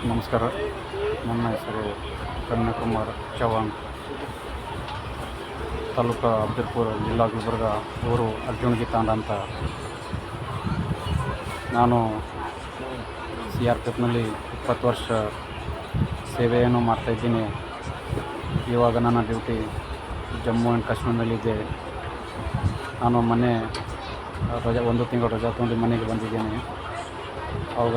ನಮಸ್ಕಾರ. ನನ್ನ ಹೆಸರು ಕನ್ಯಾಕುಮಾರ್ ಚವಾಣ್, ತಾಲೂಕು ಅಬ್ದುಲ್ಪುರ, ಜಿಲ್ಲಾ ಗುಲ್ಬರ್ಗ, ಊರು ಅರ್ಜುನ್ಗಿ ತಾಂಡ ಅಂತ. ನಾನು CRPFನಲ್ಲಿ 20 ವರ್ಷ ಸೇವೆಯನ್ನು ಮಾಡ್ತಾಯಿದ್ದೀನಿ. ಇವಾಗ ನನ್ನ ಡ್ಯೂಟಿ ಜಮ್ಮು ಆ್ಯಂಡ್ ಕಾಶ್ಮೀರ್ನಲ್ಲಿದೆ. ನಾನು ಮೊನ್ನೆ ಒಂದು ತಿಂಗಳು ರಜಾ ತೊಗೊಂಡು ಮನೆಗೆ ಬಂದಿದ್ದೀನಿ. ಆವಾಗ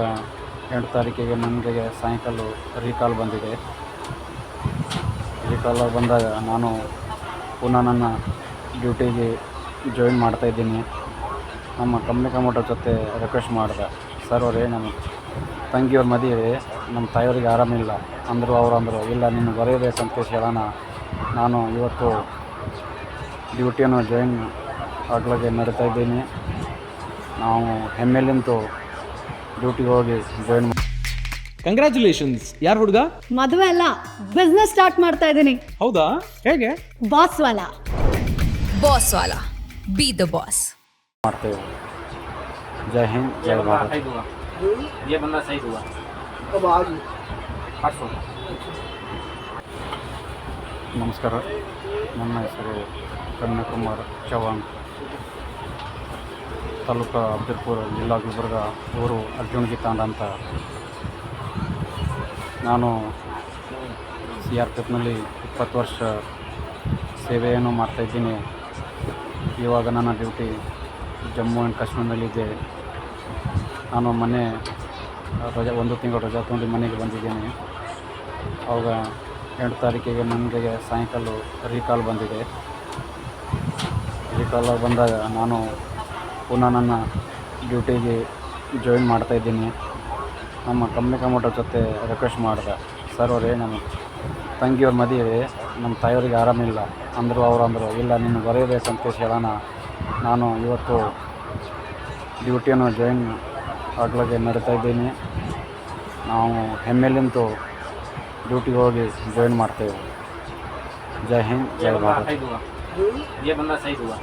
8 ತಾರೀಕಿಗೆ ನನಗೆ ಸಾಯಂಕಾಲ ರೀಕಾಲ್ ಬಂದಿದೆ. ರೀಕಾಲ್ ಬಂದಾಗ ನಾನು ಪುನಃ ನನ್ನ ಡ್ಯೂಟಿಗೆ ಜಾಯಿನ್ ಮಾಡ್ತಾಯಿದ್ದೀನಿ. ನಮ್ಮ ಕಂಪ್ನಿ ಕಮೋಟರ್ ಜೊತೆ ರಿಕ್ವೆಸ್ಟ್ ಮಾಡಿದೆ, ಸರ್ ಅವರೇ ನಮ್ಮ ತಂಗಿಯವ್ರ ಮದುವೆ, ನಮ್ಮ ತಾಯಿಯವ್ರಿಗೆ ಆರಾಮಿಲ್ಲ ಅಂದರು. ಅಂದರು ಇಲ್ಲ ನೀನು ಬರೀಬೇಕಂತ ಹೇಳೋಣ. ನಾನು ಇವತ್ತು ಡ್ಯೂಟಿಯನ್ನು ಜಾಯಿನ್ ಆಗ್ಲಾಗೆ ನಡೀತಾಯಿದ್ದೀನಿ. ನಾವು ಹೆಮ್ಮೆಲಿಂತು ಡ್ಯೂಟಿಗೆ ಹೋಗಿ ಜಾಯಿನ್ ಕಂಗ್ರ್ಯಾಚುಲೇಷನ್ಸ್. ಯಾರು ಹುಡುಗ? ಮದುವೆ ಅಲ್ಲ, ಬಿಸ್ನೆಸ್ ಸ್ಟಾರ್ಟ್ ಮಾಡ್ತಾ ಇದ್ದೀನಿ. ಹೌದಾ? ಹೇಗೆ? ಬಾಸ್ ವಾಲಾ. बॉस वाला, बी द बॉस. ಮಾಡ್ತೇವೆ. ಜೈ ಹಿಂದ್, ಜೈ ಭಾರತ್. ये बंदा सही हुआ। ನಮಸ್ಕಾರ. ನನ್ನ ಹೆಸರು ಕನ್ಯಾಕುಮಾರ್ ಚವಾಣ್, ತಾಲೂಕು ಅಬ್ದುಲ್ಪುರ, ಜಿಲ್ಲಾ ಗುಲ್ಬರ್ಗ, ಊರು ಅರ್ಜುನ್ಗಿ ತಾಂಡ ಅಂತ. ನಾನು CRPFನಲ್ಲಿ 20 ವರ್ಷ ಸೇವೆಯನ್ನು ಮಾಡ್ತಾಯಿದ್ದೀನಿ. ಇವಾಗ ನನ್ನ ಡ್ಯೂಟಿ ಜಮ್ಮು ಆ್ಯಂಡ್ ಕಾಶ್ಮೀರ್ನಲ್ಲಿದೆ. ನಾನು ಮೊನ್ನೆ ಒಂದು ತಿಂಗಳು ರಜಾ ತೊಗೊಂಡು ಮನೆಗೆ ಬಂದಿದ್ದೀನಿ. ಆವಾಗ 8 ತಾರೀಕಿಗೆ ನನಗೆ ಸಾಯಂಕಾಲ ರೀಕಾಲ್ ಬಂದಿದೆ. ರೀಕಾಲ್ ಬಂದಾಗ ನಾನು ಪುನಃ ನನ್ನ ಡ್ಯೂಟಿಗೆ ಜಾಯಿನ್ ಮಾಡ್ತಾಯಿದ್ದೀನಿ. ನಮ್ಮ ಕಂಪ್ನಿ ಕಮೋಟರ್ ಜೊತೆ ರಿಕ್ವೆಸ್ಟ್ ಮಾಡಿದೆ, ಸರ್ ಅವರೇ ನಮ್ಮ ತಂಗಿಯವ್ರ ಮದುವೆ, ನಮ್ಮ ತಾಯಿಯವ್ರಿಗೆ ಆರಾಮಿಲ್ಲ ಅಂದರು. ಅಂದರು ಇಲ್ಲ ನೀನು ಬರೀಬೇಕಂತ ಹೇಳೋಣ. ನಾನು ಇವತ್ತು ಡ್ಯೂಟಿಯನ್ನು ಜಾಯಿನ್ ಆಗ್ಲಾಗೆ ನಡೀತಾಯಿದ್ದೀನಿ. ನಾವು ಹೆಮ್ಮೆಲಿಂತು ಡ್ಯೂಟಿಗೆ ಹೋಗಿ ಜಾಯಿನ್ ಮಾಡ್ತೇವೆ. ಜೈ ಹಿಂದ್, ಜೈ ಭಾರತ್. ये बंदा सही हुआ।